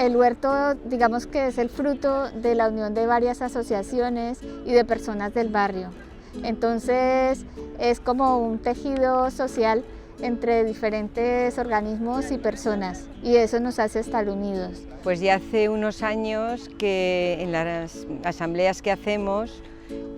El huerto, digamos que es el fruto de la unión de varias asociaciones y de personas del barrio. Entonces es como un tejido social entre diferentes organismos y personas, y eso nos hace estar unidos. Pues ya hace unos años que en las asambleas que hacemos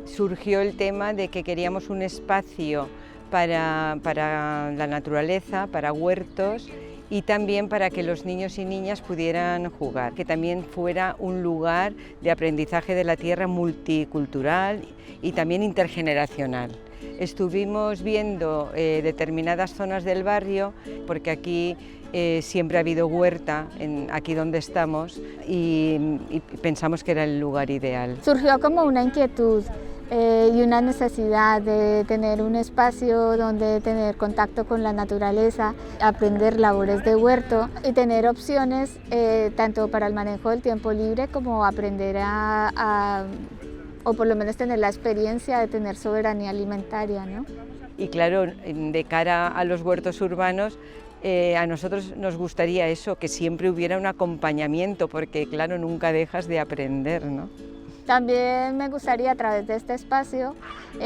surgió el tema de que queríamos un espacio para la naturaleza, para huertos, y también para que los niños y niñas pudieran jugar, que también fuera un lugar de aprendizaje de la tierra multicultural y también intergeneracional. Estuvimos viendo determinadas zonas del barrio, porque aquí siempre ha habido huerta, aquí donde estamos, y pensamos que era el lugar ideal. Surgió como una inquietud y una necesidad de tener un espacio donde tener contacto con la naturaleza, aprender labores de huerto y tener opciones tanto para el manejo del tiempo libre como aprender o por lo menos tener la experiencia de tener soberanía alimentaria, ¿no? Y claro, de cara a los huertos urbanos, a nosotros nos gustaría eso, que siempre hubiera un acompañamiento, porque claro, nunca dejas de aprender, ¿no? También me gustaría a través de este espacio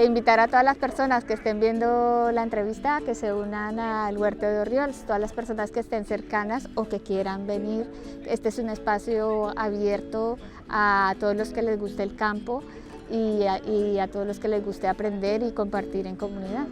invitar a todas las personas que estén viendo la entrevista que se unan al Huerto de Orriols, todas las personas que estén cercanas o que quieran venir. Este es un espacio abierto a todos los que les guste el campo y a todos los que les guste aprender y compartir en comunidad.